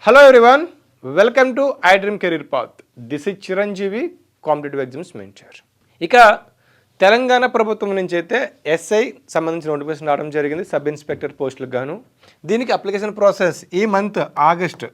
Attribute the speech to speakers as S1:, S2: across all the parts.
S1: Hello everyone, welcome to I dream career path. This is Chiranjeevi, competitive exams mentor. ఇక తెలంగాణ ప్రభుత్వం నుంచి అయితే SI సంబంధించిన నోటిఫికేషన్ రావడం జరిగింది, సబ్ ఇన్స్పెక్టర్ పోస్టులకు గాను. దీనికి అప్లికేషన్ ప్రాసెస్ ఈ మంత్ ఆగస్ట్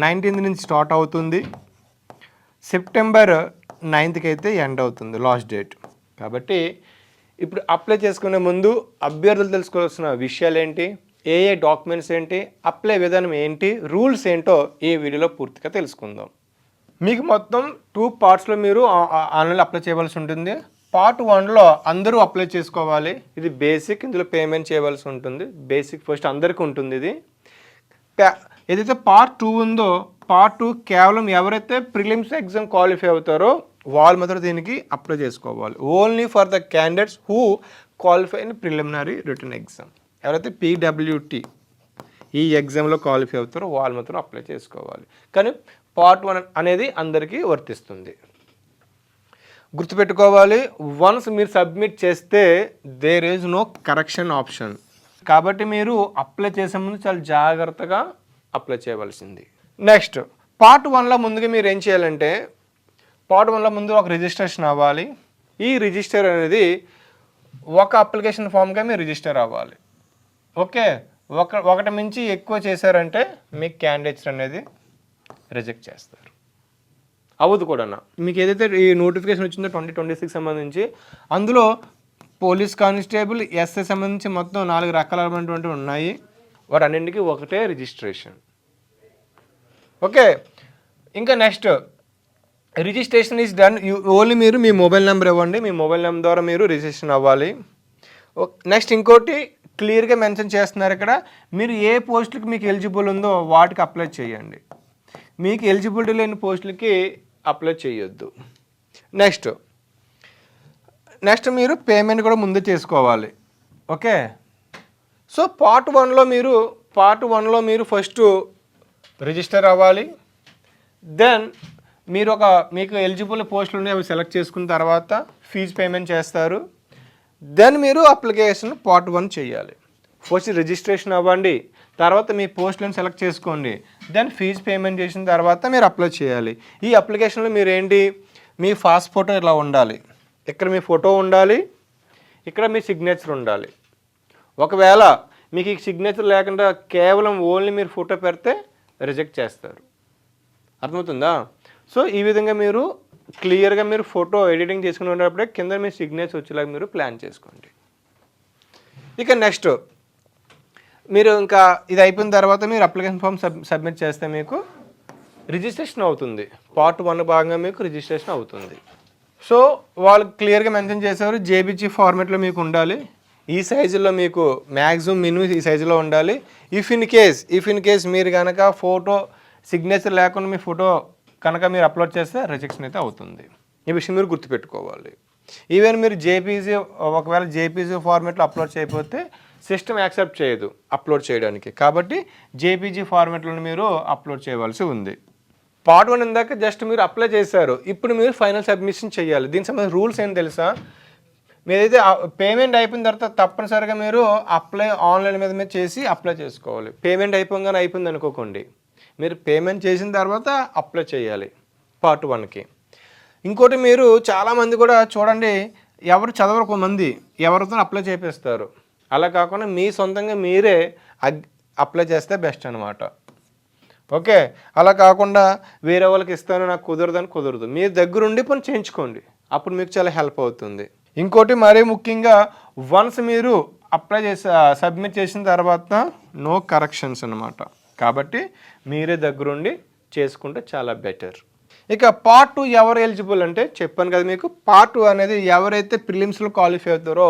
S1: 19 నుంచి స్టార్ట్ అవుతుంది. సెప్టెంబర్ 9కి అయితే ఎండ్ అవుతుంది లాస్ట్ డేట్. కాబట్టి ఇప్పుడు అప్లై చేసుకునే ముందు అభ్యర్థులు తెలుసుకోవాల్సిన విషయాలు ఏంటి, ఏ డాక్యుమెంట్స్ ఏంటి, అప్లై విధానం ఏంటి, రూల్స్ ఏంటో ఈ వీడియోలో పూర్తిగా తెలుసుకుందాం. మీకు మొత్తం 2 పార్ట్స్లో మీరు ఆన్లైన్లో అప్లై చేయవలసి ఉంటుంది. పార్ట్ 1లో అందరూ అప్లై చేసుకోవాలి. ఇది బేసిక్, ఇందులో పేమెంట్ చేయవలసి ఉంటుంది. బేసిక్ ఫస్ట్ అందరికీ ఉంటుంది. ఇది ఏదైతే పార్ట్ 2 ఉందో, పార్ట్ 2 కేవలం ఎవరైతే ప్రిలిమ్స్ ఎగ్జామ్ క్వాలిఫై అవుతారో వాళ్ళు మాత్రం దీనికి అప్లై చేసుకోవాలి. Only for the candidates who qualify in preliminary written exam. ఎవరైతే పీడబ్ల్యూటీ ఈ ఎగ్జామ్లో క్వాలిఫై అవుతారో వాళ్ళు మాత్రం అప్లై చేసుకోవాలి. కానీ పార్ట్ 1 అనేది అందరికీ వర్తిస్తుంది. గుర్తుపెట్టుకోవాలి, వన్స్ మీరు సబ్మిట్ చేస్తే there is no correction option. కాబట్టి మీరు అప్లై చేసే ముందు చాలా జాగ్రత్తగా అప్లై చేయవలసింది. నెక్స్ట్ పార్ట్ 1లో ముందుగా మీరు ఏం చేయాలంటే, పార్ట్ 1లో ముందు ఒక రిజిస్ట్రేషన్ అవ్వాలి. ఈ రిజిస్టర్ అనేది ఒక అప్లికేషన్ ఫామ్గా మీరు రిజిస్టర్ అవ్వాలి. ఓకే, ఒకటి మించి ఎక్కువ చేశారంటే మీ క్యాండిడేట్స్ అనేది రిజెక్ట్ చేస్తారు. అవ్వదు కూడా. మీకు ఏదైతే ఈ నోటిఫికేషన్ వచ్చిందో 2026 సంబంధించి, అందులో పోలీస్ కానిస్టేబుల్, ఎస్ఐ సంబంధించి మొత్తం 4 రకాలైనటువంటివి ఉన్నాయి. వాటన్నింటికి ఒకటే రిజిస్ట్రేషన్. ఓకే, ఇంకా next registration is done. Only మీరు మీ మొబైల్ నెంబర్ ఇవ్వండి. మీ మొబైల్ నెంబర్ ద్వారా మీరు రిజిస్ట్రేషన్ అవ్వాలి. నెక్స్ట్ ఇంకోటి క్లియర్గా మెన్షన్ చేస్తున్నారు ఇక్కడ, మీరు ఏ పోస్టులకి మీకు ఎలిజిబుల్ ఉందో వాటికి అప్లై చేయండి. మీకు ఎలిజిబిలిటీ లేని పోస్టులకి అప్లై చేయొద్దు. నెక్స్ట్ మీరు పేమెంట్ కూడా ముందే చేసుకోవాలి. ఓకే, సో పార్ట్ 1లో మీరు ఫస్ట్ రిజిస్టర్ అవ్వాలి. దెన్ మీరు మీకు ఎలిజిబుల్ పోస్టులు ఉన్నాయి, అవి సెలెక్ట్ చేసుకున్న తర్వాత ఫీజు పేమెంట్ చేస్తారు. దెన్ మీరు అప్లికేషన్ పార్ట్ 1 చేయాలి. ఫస్ట్ రిజిస్ట్రేషన్ అవ్వండి, తర్వాత మీ పోస్టులను సెలెక్ట్ చేసుకోండి. దెన్ ఫీజు పేమెంట్ చేసిన తర్వాత మీరు అప్లై చేయాలి. ఈ అప్లికేషన్లో మీరు ఏంటి, మీ ఫాస్ట్ ఫోటో ఇలా ఉండాలి, ఇక్కడ మీ ఫోటో ఉండాలి, ఇక్కడ మీ సిగ్నేచర్ ఉండాలి. ఒకవేళ మీకు ఈ సిగ్నేచర్ లేకుండా కేవలం ఓన్లీ మీరు ఫోటో పెడితే రిజెక్ట్ చేస్తారు. అర్థమవుతుందా? సో ఈ విధంగా మీరు క్లియర్గా మీరు ఫోటో ఎడిటింగ్ చేసుకునేటప్పుడే కింద మీ సిగ్నేచర్ వచ్చేలాగా మీరు ప్లాన్ చేసుకోండి. ఇక నెక్స్ట్ మీరు ఇంకా ఇది అయిపోయిన తర్వాత మీరు అప్లికేషన్ ఫామ్ సబ్మిట్ చేస్తే మీకు రిజిస్ట్రేషన్ అవుతుంది. పార్ట్ 1 భాగంగా మీకు రిజిస్ట్రేషన్ అవుతుంది. సో వాళ్ళు క్లియర్గా మెన్షన్ చేసేవారు, జేబీజీ ఫార్మాట్లో మీకు ఉండాలి. ఈ సైజులో మీకు మ్యాక్సిమం మినిమం ఈ సైజులో ఉండాలి. ఇఫ్ ఇన్ కేస్ మీరు కనుక ఫోటో సిగ్నేచర్ లేకుండా మీ ఫోటో కనుక మీరు అప్లోడ్ చేస్తే రిజెక్షన్ అయితే అవుతుంది. ఈ విషయం మీరు గుర్తుపెట్టుకోవాలి. ఈవెన్ మీరు ఒకవేళ జేపీజీ ఫార్మాట్లో అప్లోడ్ చేయకపోతే సిస్టమ్ యాక్సెప్ట్ చేయదు అప్లోడ్ చేయడానికి. కాబట్టి జేపీజీ ఫార్మాట్లో మీరు అప్లోడ్ చేయవలసి ఉంది. పార్ట్ 1 ఇందాక జస్ట్ మీరు అప్లై చేశారు, ఇప్పుడు మీరు ఫైనల్ సబ్మిషన్ చేయాలి. దీనికి సంబంధించిన రూల్స్ ఏం తెలుసా? మీరైతే పేమెంట్ అయిపోయిన తర్వాత తప్పనిసరిగా మీరు అప్లై ఆన్లైన్ మీద చేసి అప్లై చేసుకోవాలి. పేమెంట్ అయిపోయింది అనుకోకండి, మీరు పేమెంట్ చేసిన తర్వాత అప్లై చేయాలి పార్ట్ 1కి. ఇంకోటి, మీరు చాలామంది కూడా చూడండి, ఎవరు చదవరు, కొంతమంది ఎవరితో అప్లై చేపిస్తారు. అలా కాకుండా మీ సొంతంగా మీరే అప్లై చేస్తే బెస్ట్ అనమాట. ఓకే, అలా కాకుండా వేరే వాళ్ళకి ఇస్తాను నాకు కుదరదు. మీ దగ్గరుండి పని చేయించుకోండి, అప్పుడు మీకు చాలా హెల్ప్ అవుతుంది. ఇంకోటి మరీ ముఖ్యంగా, వన్స్ మీరు అప్లై సబ్మిట్ చేసిన తర్వాత నో కరెక్షన్స్ అనమాట. కాబట్టి మీరే దగ్గరుండి చేసుకుంటే చాలా బెటర్. ఇక పార్ట్ 2 ఎవరు ఎలిజిబుల్ అంటే, చెప్పాను కదా మీకు, పార్ట్ 2 అనేది ఎవరైతే ప్రిలిమ్స్లో క్వాలిఫై అవుతారో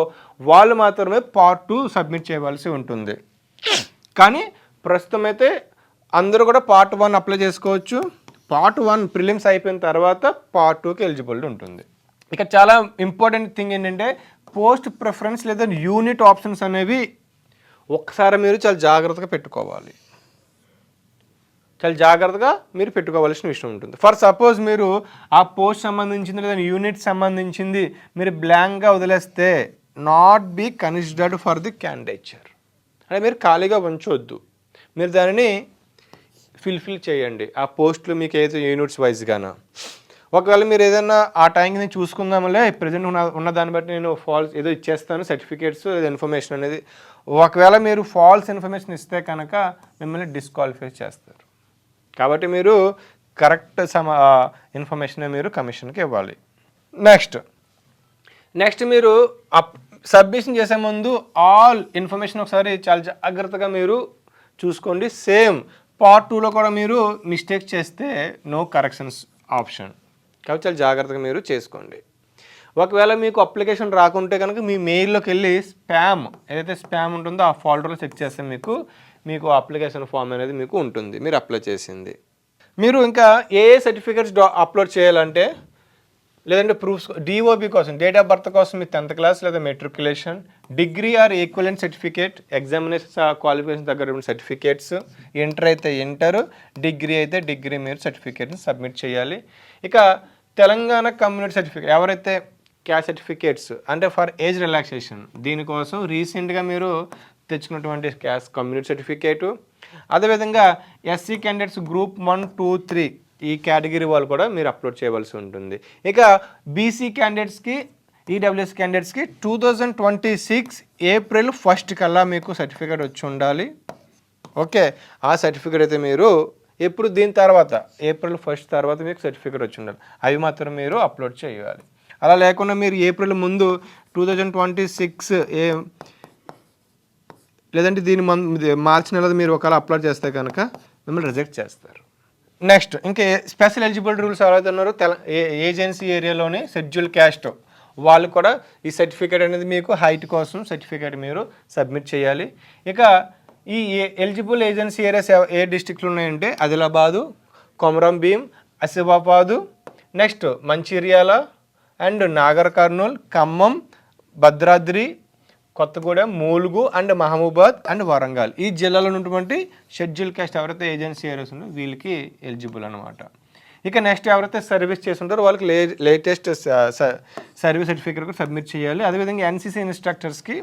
S1: వాళ్ళు మాత్రమే పార్ట్ 2 సబ్మిట్ చేయవలసి ఉంటుంది. కానీ ప్రస్తుతం అయితే అందరూ కూడా పార్ట్ 1 అప్లై చేసుకోవచ్చు. పార్ట్ 1 ప్రిలిమ్స్ అయిపోయిన తర్వాత పార్ట్ 2కి ఎలిజిబిలిటీ ఉంటుంది. ఇక చాలా ఇంపార్టెంట్ థింగ్ ఏంటంటే, పోస్ట్ ప్రిఫరెన్స్ లేదా యూనిట్ ఆప్షన్స్ అనేవి ఒక్కసారి మీరు చాలా జాగ్రత్తగా పెట్టుకోవాలి. చాలా జాగ్రత్తగా మీరు పెట్టుకోవాల్సిన విషయం ఉంటుంది. ఫర్ సపోజ్ మీరు ఆ పోస్ట్ సంబంధించింది లేదా యూనిట్ సంబంధించింది మీరు బ్లాంక్గా వదిలేస్తే not be considered for the candidature. అంటే మీరు ఖాళీగా ఉంచవద్దు, మీరు దానిని ఫిల్ చేయండి. ఆ పోస్టులు మీకు ఏదైతే యూనిట్స్ వైజ్గానా. ఒకవేళ మీరు ఏదైనా ఆ టైంకి నేను చూసుకుందాంలే ప్రజెంట్ ఉన్న దాన్ని బట్టి నేను ఫాల్స్ ఏదో ఇచ్చేస్తాను సర్టిఫికేట్స్ ఇన్ఫర్మేషన్ అనేది, ఒకవేళ మీరు ఫాల్స్ ఇన్ఫర్మేషన్ ఇస్తే కనుక మిమ్మల్ని డిస్క్వాలిఫై చేస్తారు. కాబట్టి మీరు కరెక్ట్ ఇన్ఫర్మేషన్ మీరు కమిషన్కి ఇవ్వాలి. నెక్స్ట్ మీరు సబ్మిషన్ చేసే ముందు ఆల్ ఇన్ఫర్మేషన్ ఒకసారి చాలా జాగ్రత్తగా మీరు చూసుకోండి. సేమ్ పార్ట్ 2లో కూడా మీరు మిస్టేక్ చేస్తే నో కరెక్షన్స్ ఆప్షన్, కాబట్టి చాలా జాగ్రత్తగా మీరు చేసుకోండి. ఒకవేళ మీకు అప్లికేషన్ రాకుంటే కనుక మీ మెయిల్లోకి వెళ్ళి స్పామ్ ఏదైతే స్పామ్ ఉంటుందో ఆ ఫోల్డర్లో చెక్ చేస్తే మీకు అప్లికేషన్ ఫామ్ అనేది మీకు ఉంటుంది మీరు అప్లై చేసింది. మీరు ఇంకా ఏ సర్టిఫికేట్స్ అప్లోడ్ చేయాలంటే, లేదంటే ప్రూఫ్స్, డిఓబి కోసం డేట్ ఆఫ్ బర్త్ కోసం మీ 10th క్లాస్ లేదా matriculation, degree or equivalent certificate, examination qualification దగ్గర సర్టిఫికేట్స్, ఇంటర్ అయితే ఇంటర్, డిగ్రీ అయితే డిగ్రీ మీరు సర్టిఫికేట్ని సబ్మిట్ చేయాలి. ఇక తెలంగాణ కమ్యూనిటీ సర్టిఫికేట్ ఎవరైతే క్యాస్ట్ సర్టిఫికేట్స్ అంటే ఫర్ ఏజ్ రిలాక్సేషన్, దీనికోసం రీసెంట్గా మీరు తెచ్చుకున్నటువంటి క్యాస్ట్ కమ్యూనిటీ సర్టిఫికేటు, అదేవిధంగా ఎస్సీ క్యాండిడేట్స్ గ్రూప్ 1, 2, 3 ఈ కేటగిరీ వాళ్ళు కూడా మీరు అప్లోడ్ చేయవలసి ఉంటుంది. ఇక బీసీ క్యాండిడేట్స్కి ఈడబ్ల్యూఎస్ క్యాండిడేట్స్కి 2026 ఏప్రిల్ 1 కల్లా మీకు సర్టిఫికేట్ వచ్చి ఉండాలి. ఓకే, ఆ సర్టిఫికేట్ అయితే మీరు ఎప్పుడు దీని తర్వాత ఏప్రిల్ 1 తర్వాత మీకు సర్టిఫికేట్ వచ్చి ఉండాలి, అవి మాత్రం మీరు అప్లోడ్ చేయాలి. అలా లేకుండా మీరు ఏప్రిల్ ముందు 2026 లేదంటే దీని మార్చి నెలలో మీరు ఒకవేళ అప్లోడ్ చేస్తే కనుక మిమ్మల్ని రిజెక్ట్ చేస్తారు. నెక్స్ట్ ఇంకా స్పెషల్ ఎలిజిబిలిటీ రూల్స్ ఎవరైతే ఉన్నారో ఏజెన్సీ ఏరియాలోని షెడ్యూల్ క్యాస్ట్ వాళ్ళు కూడా ఈ సర్టిఫికేట్ అనేది మీకు హైట్ కోసం సర్టిఫికేట్ మీరు సబ్మిట్ చేయాలి. ఇక ఈ ఎలిజిబుల్ ఏజెన్సీ ఏరియాస్ ఏ డిస్ట్రిక్ట్లు ఉన్నాయంటే Adilabad, Komaram Bheem, Asifabad, next Mancherial and Nagar Kurnool, Khammam, Bhadradri, Kothagudem, Mulugu and Mahabubabad and Warangal ఈ జిల్లాలో ఉన్నటువంటి షెడ్యూల్ క్యాస్ట్ ఎవరైతే ఏజెన్సీ ఏరియాస్ ఉన్నారో వీళ్ళకి ఎలిజిబుల్ అనమాట. ఇక నెక్స్ట్ ఎవరైతే సర్వీస్ చేస్తుంటారో వాళ్ళకి లేటెస్ట్ సర్వీస్ సర్టిఫికేట్ కూడా సబ్మిట్ చేయాలి. అదేవిధంగా ఎన్సీసీ ఇన్స్ట్రక్టర్స్కి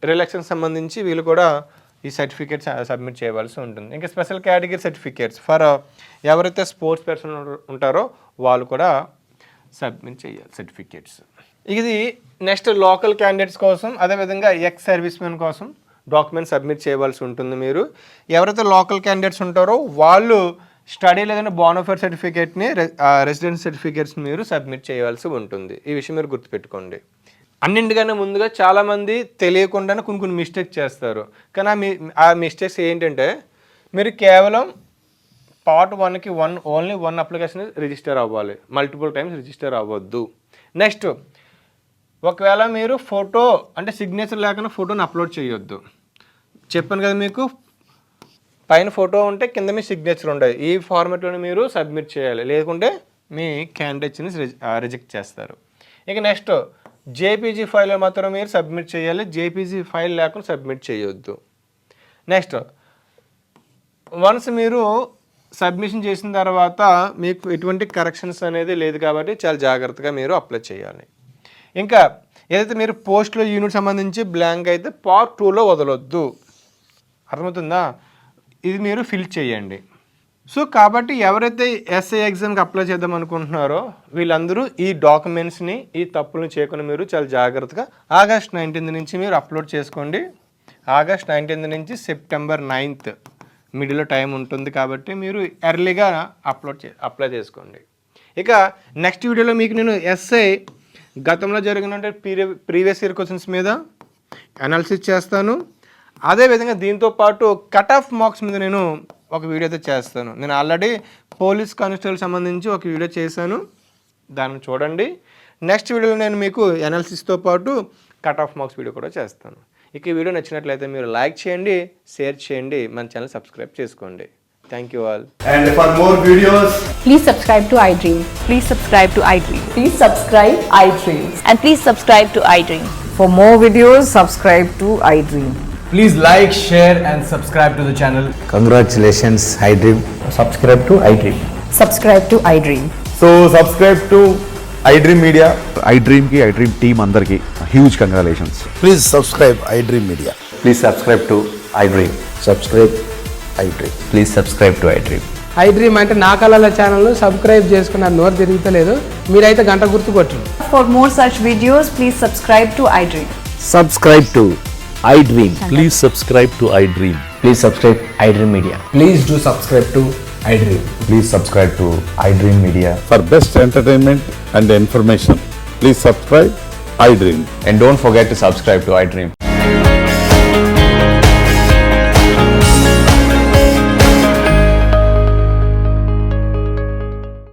S1: రిలాక్సేషన్ సంబంధించి వీళ్ళు కూడా ఈ సర్టిఫికేట్స్ సబ్మిట్ చేయవలసి ఉంటుంది. ఇంకా స్పెషల్ కేటగిరీ సర్టిఫికేట్స్ ఫర్ ఎవరైతే స్పోర్ట్స్ పర్సన్ ఉంటారో వాళ్ళు కూడా సబ్మిట్ చేయాలి సర్టిఫికేట్స్. ఇది నెక్స్ట్ లోకల్ క్యాండిడేట్స్ కోసం, అదేవిధంగా ఎక్స్ సర్వీస్ మెన్ కోసం డాక్యుమెంట్ సబ్మిట్ చేయవలసి ఉంటుంది. మీరు ఎవరైతే లోకల్ క్యాండిడేట్స్ ఉంటారో వాళ్ళు స్టడీ లేదంటే బోనఫైడ్ సర్టిఫికేట్ని రెసిడెన్స్ సర్టిఫికేట్స్ని మీరు సబ్మిట్ చేయవలసి ఉంటుంది. ఈ విషయం మీరు గుర్తుపెట్టుకోండి. అన్నింటికన్నా ముందుగా చాలామంది తెలియకుండానే కొన్ని మిస్టేక్ చేస్తారు. కానీ ఆ మిస్టేక్స్ ఏంటంటే మీరు కేవలం పార్ట్ 1కి ఓన్లీ 1 అప్లికేషన్ రిజిస్టర్ అవ్వాలి, మల్టిపుల్ టైమ్స్ రిజిస్టర్ అవ్వద్దు. నెక్స్ట్ ఒకవేళ మీరు ఫోటో అంటే సిగ్నేచర్ లేకుండా ఫోటోని అప్లోడ్ చేయొద్దు. చెప్పాను కదా మీకు, పైన ఫోటో ఉంటే కింద మీ సిగ్నేచర్ ఉండాలి. ఈ ఫార్మాట్లోనే మీరు సబ్మిట్ చేయాలి, లేకుంటే మీ క్యాండిడేట్స్ని రిజెక్ట్ చేస్తారు. ఇక నెక్స్ట్ జేపీజీ ఫైల్ మాత్రం మీరు సబ్మిట్ చేయాలి, జేపీజీ ఫైల్ లేకుండా సబ్మిట్ చేయొద్దు. నెక్స్ట్ వన్స్ మీరు సబ్మిషన్ చేసిన తర్వాత మీకు ఎటువంటి కరెక్షన్స్ అనేది లేదు కాబట్టి చాలా జాగ్రత్తగా మీరు అప్లై చేయాలి. ఇంకా ఏదైతే మీరు పోస్ట్లో యూనిట్ సంబంధించి బ్లాంక్ అయితే పార్ట్ 2లో వదలొద్దు, అర్థమవుతుందా? ఇది మీరు ఫిల్ చేయండి. సో కాబట్టి ఎవరైతే ఎస్ఐ ఎగ్జామ్కి అప్లై చేద్దాం అనుకుంటున్నారో వీళ్ళందరూ ఈ డాక్యుమెంట్స్ని ఈ తప్పులను చేయకుండా మీరు చాలా జాగ్రత్తగా ఆగస్ట్ 19 నుంచి మీరు అప్లోడ్ చేసుకోండి. ఆగస్ట్ 19 నుంచి సెప్టెంబర్ 9 మిడిల్లో టైం ఉంటుంది కాబట్టి మీరు ఎర్లీగా అప్లై చేసుకోండి. ఇక నెక్స్ట్ వీడియోలో మీకు నేను ఎస్ఐ గతంలో జరిగిన ప్రీవియస్ ఇయర్ క్వశ్చన్స్ మీద అనాలిసిస్ చేస్తాను. అదేవిధంగా దీంతో పాటు కట్ ఆఫ్ మార్క్స్ మీద నేను ఒక వీడియో అయితే చేస్తాను. నేను ఆల్రెడీ పోలీస్ కానిస్టేబుల్ సంబంధించి ఒక వీడియో చేశాను, దాన్ని చూడండి. నెక్స్ట్ వీడియోలో నేను మీకు అనాలిసిస్తో పాటు కట్ ఆఫ్ మార్క్స్ వీడియో కూడా చేస్తాను. ఇక ఈ వీడియో నచ్చినట్లయితే మీరు లైక్ చేయండి, షేర్ చేయండి, మన ఛానల్ సబ్స్క్రైబ్ చేసుకోండి. Thank you all.
S2: And for more videos,
S3: please subscribe to iDream.
S4: Please subscribe to iDream.
S3: Please subscribe iDream.
S4: And please subscribe to iDream.
S3: For more videos, subscribe to iDream.
S2: please like, share and subscribe to the channel.
S5: Congratulations, iDream.
S2: Subscribe to iDream.
S3: Subscribe to iDream.
S2: So subscribe to iDream Media.
S6: iDream ki iDream team andarki huge congratulations.
S5: Please subscribe iDream Media.
S6: Please subscribe to iDream.
S5: Subscribe
S2: iDream. Please subscribe to iDream.
S7: I dream అంటే నా కళల channel subscribe చేసుకున్న నోరు తిరుగుతలేదు మీరైతే గంట గుర్తు కొట్టు
S3: For more such videos, please subscribe to iDream.
S8: Subscribe to iDream. Please subscribe to iDream.
S2: Please subscribe iDream Media.
S7: Please do subscribe to I dream
S2: Please subscribe to iDream Media.
S9: For best entertainment and information, please subscribe iDream.
S2: And don't forget to subscribe to iDream.